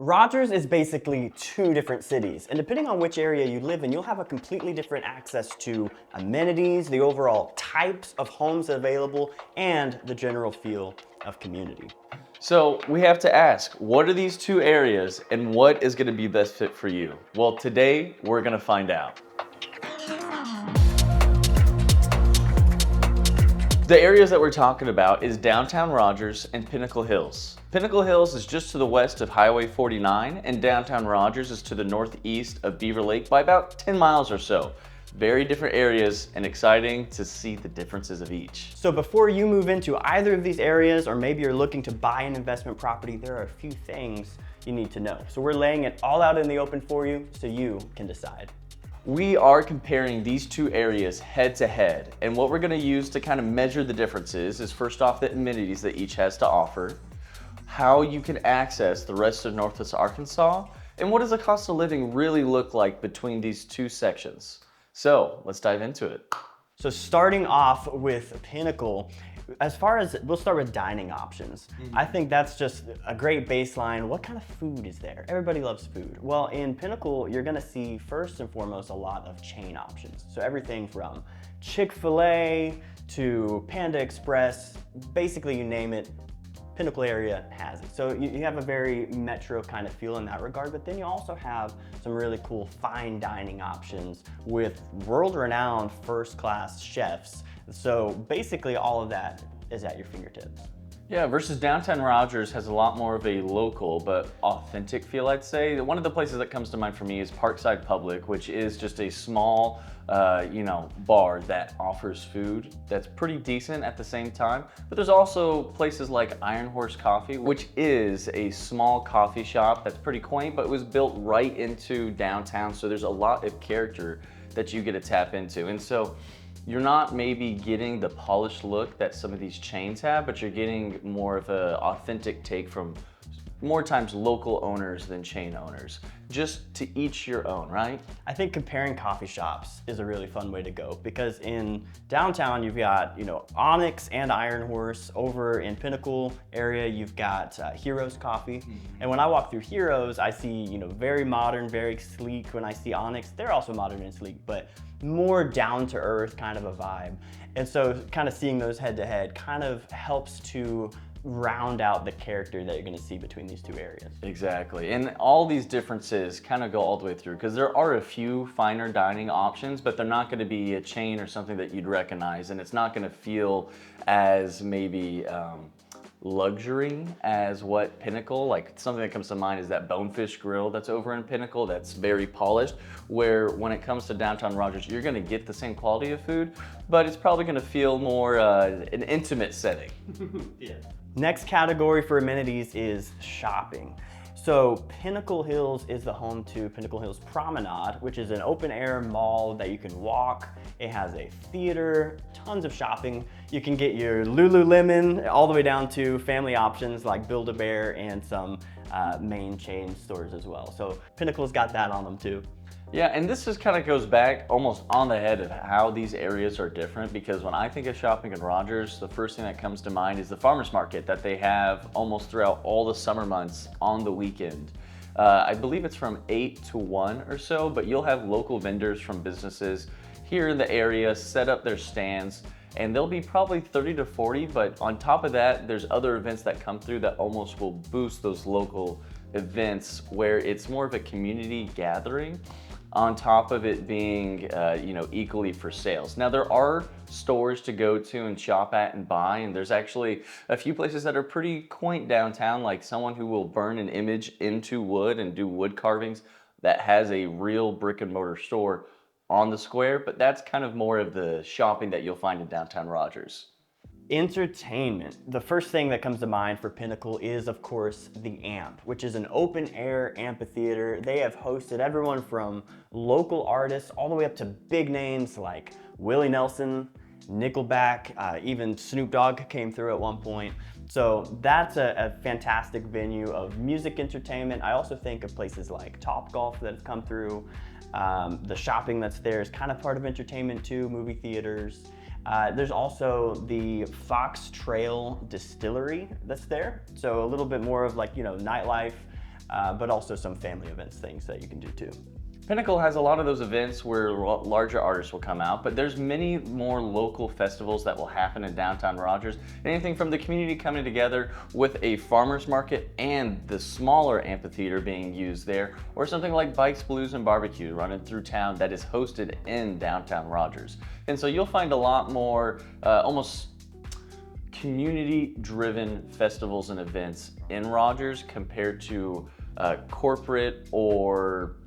Rogers is basically two different cities, and depending on which area you live in, you'll have a completely different access to amenities, the overall types of homes available, and the general feel of community. So we have to ask, what are these two areas and what is going to be best fit for you? Well, today we're going to find out. The areas that we're talking about is downtown Rogers and Pinnacle Hills. Pinnacle Hills is just to the west of Highway 49 and downtown Rogers is to the northeast of Beaver Lake by about 10 miles or so. Very different areas and exciting to see the differences of each. So before you move into either of these areas, or maybe you're looking to buy an investment property, there are a few things you need to know. So we're laying it all out in the open for you so you can decide. We are comparing these two areas head to head, and what we're going to use to kind of measure the differences is first off the amenities that each has to offer, how you can access the rest of Northwest Arkansas, and what does the cost of living really look like between these two sections. So let's dive into it. So starting off with Pinnacle, as far as, we'll start with dining options. I think that's just a great baseline. What kind of food is there? Everybody loves food. Well, in Pinnacle, you're gonna see first and foremost a lot of chain options. So everything from Chick-fil-A to Panda Express, basically you name it, Pinnacle area has it. So you have a very metro kind of feel in that regard, but then you also have some really cool fine dining options with world-renowned first-class chefs. So basically all of that is at your fingertips. Yeah, versus downtown Rogers has a lot more of a local but authentic feel, I'd say. One of the places that comes to mind for me is Parkside Public, which is just a small, bar that offers food that's pretty decent at the same time. But there's also places like Iron Horse Coffee, which is a small coffee shop that's pretty quaint, but it was built right into downtown. So there's a lot of character that you get to tap into. And so you're not maybe getting the polished look that some of these chains have, but you're getting more of an authentic take from more times local owners than chain owners. Just to each your own, right? I think comparing coffee shops is a really fun way to go because in downtown you've got, Onyx and Iron Horse. Over in Pinnacle area you've got Heroes Coffee. And when I walk through Heroes, I see, very modern, very sleek. When I see Onyx, they're also modern and sleek, but more down to earth kind of a vibe. And so kind of seeing those head to head kind of helps to round out the character that you're going to see between these two areas. Exactly, and all these differences kind of go all the way through because there are a few finer dining options, but they're not going to be a chain or something that you'd recognize, and it's not going to feel as maybe luxury as what Pinnacle, like something that comes to mind is that Bonefish Grill that's over in Pinnacle that's very polished, where when it comes to downtown Rogers, you're gonna get the same quality of food, but it's probably gonna feel more an intimate setting. Yeah. Next category for amenities is shopping. So Pinnacle Hills is the home to Pinnacle Hills Promenade, which is an open air mall that you can walk. It has a theater, tons of shopping. You can get your Lululemon all the way down to family options like Build-A-Bear and some main chain stores as well. So Pinnacle's got that on them too. Yeah, and this just kind of goes back almost on the head of how these areas are different, because when I think of shopping in Rogers, the first thing that comes to mind is the farmers market that they have almost throughout all the summer months on the weekend. I believe it's from 8 to 1 or so, but you'll have local vendors from businesses here in the area set up their stands, and they'll be probably 30 to 40, but on top of that, there's other events that come through that almost will boost those local events where it's more of a community gathering, on top of it being equally for sales. Now there are stores to go to and shop at and buy, and there's actually a few places that are pretty quaint downtown, like someone who will burn an image into wood and do wood carvings that has a real brick and mortar store on the square, but that's kind of more of the shopping that you'll find in downtown Rogers. Entertainment. The first thing that comes to mind for Pinnacle is, of course, the Amp, which is an open-air amphitheater. They have hosted everyone from local artists all the way up to big names like Willie Nelson, Nickelback, even Snoop Dogg came through at one point. So that's a fantastic venue of music entertainment. I also think of places like Topgolf that have come through. The shopping that's there is kind of part of entertainment too, movie theaters. There's also the Fox Trail Distillery that's there. So a little bit more of like, nightlife. but also some family events things that you can do too. Pinnacle has a lot of those events where larger artists will come out, but there's many more local festivals that will happen in downtown Rogers. Anything from the community coming together with a farmer's market and the smaller amphitheater being used there, or something like Bikes, Blues, and Barbecue running through town that is hosted in downtown Rogers. And so you'll find a lot more almost community-driven festivals and events in Rogers compared to corporate or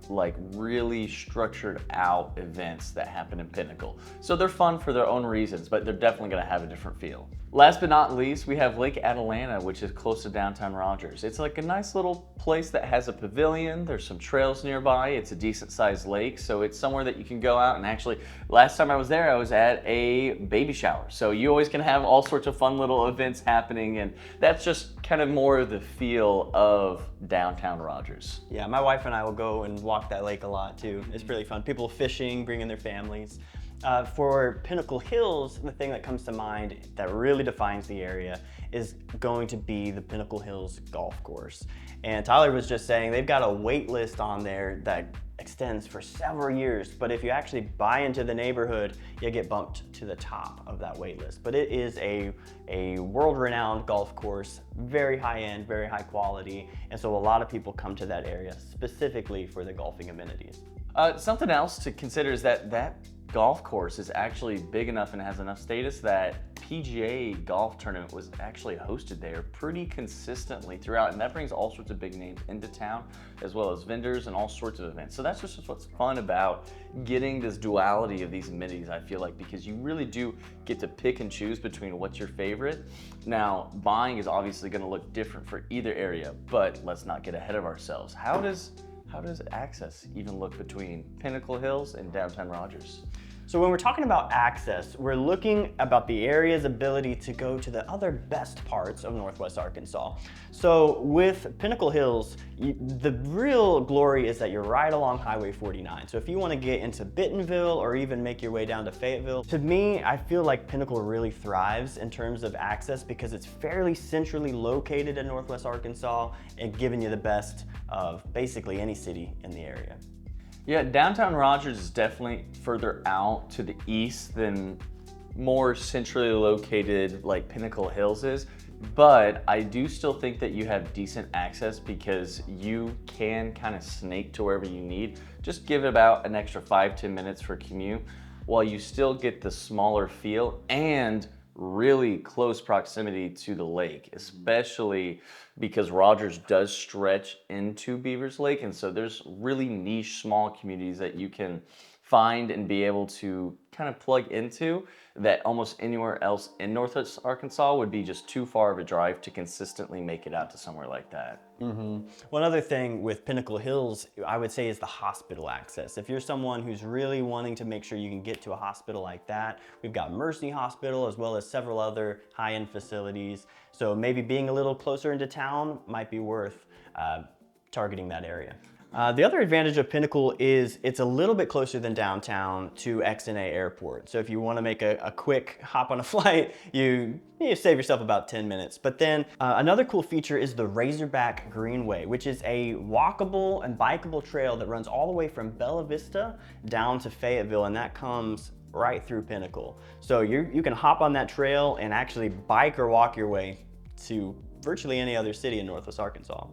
like really structured out events that happen in Pinnacle. So they're fun for their own reasons, but they're definitely gonna have a different feel. Last but not least, we have Lake Atalanta, which is close to downtown Rogers. It's like a nice little place that has a pavilion. There's some trails nearby. It's a decent sized lake. So it's somewhere that you can go out and actually, last time I was there, I was at a baby shower. So you always can have all sorts of fun little events happening. And that's just kind of more of the feel of downtown Rogers. Yeah, my wife and I will go and walk that lake a lot too. It's really fun. People fishing, bringing their families. For Pinnacle Hills, the thing that comes to mind that really defines the area is going to be the Pinnacle Hills golf course. And Tyler was just saying they've got a wait list on there that extends for several years, but if you actually buy into the neighborhood, you get bumped to the top of that wait list. But it is a world-renowned golf course, very high-end, very high quality, and so a lot of people come to that area specifically for the golfing amenities. Something else to consider is that golf course is actually big enough and has enough status that PGA golf tournament was actually hosted there pretty consistently throughout, and that brings all sorts of big names into town as well as vendors and all sorts of events. So that's just what's fun about getting this duality of these amenities, I feel like, because you really do get to pick and choose between what's your favorite. Now, buying is obviously going to look different for either area, but let's not get ahead of ourselves. How does access even look between Pinnacle Hills and downtown Rogers? So when we're talking about access, we're looking about the area's ability to go to the other best parts of Northwest Arkansas. So with Pinnacle Hills, the real glory is that you're right along Highway 49. So if you want to get into Bentonville or even make your way down to Fayetteville, to me, I feel like Pinnacle really thrives in terms of access because it's fairly centrally located in Northwest Arkansas and giving you the best of basically any city in the area. Yeah, downtown Rogers is definitely further out to the east than more centrally located like Pinnacle Hills is, but I do still think that you have decent access because you can kind of snake to wherever you need. Just give it about an extra 5-10 minutes for commute while you still get the smaller feel and really close proximity to the lake, especially because Rogers does stretch into Beavers Lake, and so there's really niche small communities that you can find and be able to kind of plug into that almost anywhere else in Northwest Arkansas would be just too far of a drive to consistently make it out to somewhere like that. One other thing with Pinnacle Hills, I would say, is the hospital access. If you're someone who's really wanting to make sure you can get to a hospital like that, we've got Mercy Hospital as well as several other high-end facilities. So maybe being a little closer into town might be worth targeting that area. The other advantage of Pinnacle is it's a little bit closer than downtown to XNA Airport. So if you want to make a quick hop on a flight, you save yourself about 10 minutes. But then another cool feature is the Razorback Greenway, which is a walkable and bikeable trail that runs all the way from Bella Vista down to Fayetteville, and that comes right through Pinnacle. So you can hop on that trail and actually bike or walk your way to virtually any other city in Northwest Arkansas.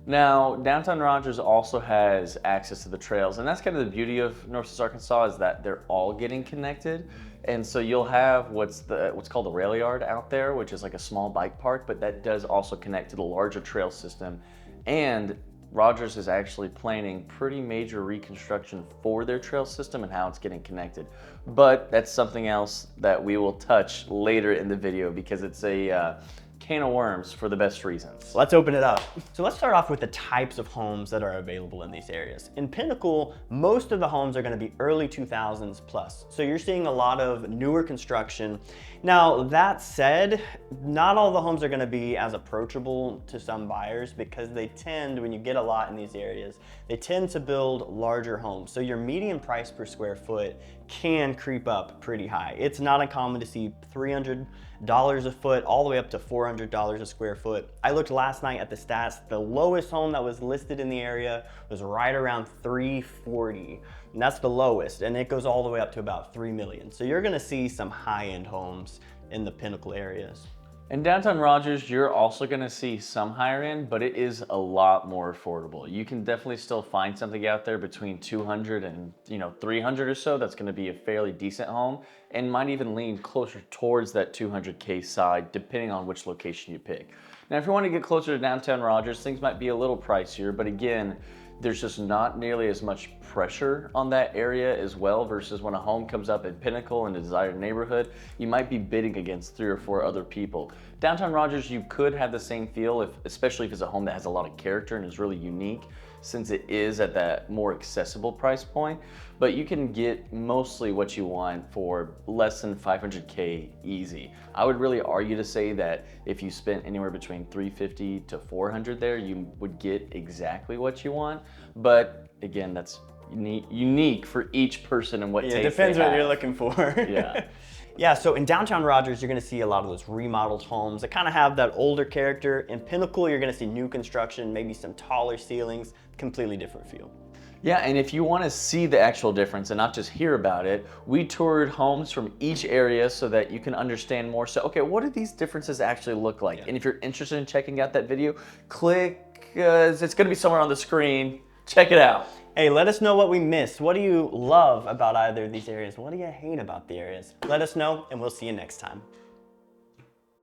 Now, downtown Rogers also has access to the trails, and that's kind of the beauty of Northwest Arkansas is that they're all getting connected. And so you'll have what's called the rail yard out there, which is like a small bike park, but that does also connect to the larger trail system. And Rogers is actually planning pretty major reconstruction for their trail system and how it's getting connected. But that's something else that we will touch later in the video because it's a can of worms for the best reasons. Let's open it up. So let's start off with the types of homes that are available in these areas. In Pinnacle, most of the homes are going to be early 2000s plus. So you're seeing a lot of newer construction. Now, that said, not all the homes are going to be as approachable to some buyers because they tend, when you get a lot in these areas, they tend to build larger homes. So your median price per square foot can creep up pretty high. It's not uncommon to see $300 dollars a foot, all the way up to $400 a square foot. I looked last night at the stats. The lowest home that was listed in the area was right around 340. And that's the lowest, and it goes all the way up to about 3 million. So you're gonna see some high-end homes in the Pinnacle areas. In downtown Rogers, you're also gonna see some higher end, but it is a lot more affordable. You can definitely still find something out there between 200 and 300 or so that's gonna be a fairly decent home, and might even lean closer towards that 200K side, depending on which location you pick. Now, if you want to get closer to downtown Rogers, things might be a little pricier, but again, there's just not nearly as much pressure on that area as well, versus when a home comes up in Pinnacle in a desired neighborhood, you might be bidding against 3 or 4 other people. Downtown Rogers, you could have the same feel, especially if it's a home that has a lot of character and is really unique, since it is at that more accessible price point, but you can get mostly what you want for less than 500K easy. I would really argue to say that if you spent anywhere between 350 to 400 there, you would get exactly what you want. But again, that's unique for each person and what taste it depends they what have. you're looking for. Yeah. Yeah, so in downtown Rogers, you're gonna see a lot of those remodeled homes that kind of have that older character. In Pinnacle, you're gonna see new construction, maybe some taller ceilings, completely different feel. Yeah, and if you want to see the actual difference and not just hear about it, we toured homes from each area so that you can understand more. So, okay, what do these differences actually look like? Yeah. And if you're interested in checking out that video, click, it's gonna be somewhere on the screen. Check it out. Hey, let us know what we missed. What do you love about either of these areas? What do you hate about the areas? Let us know, and we'll see you next time.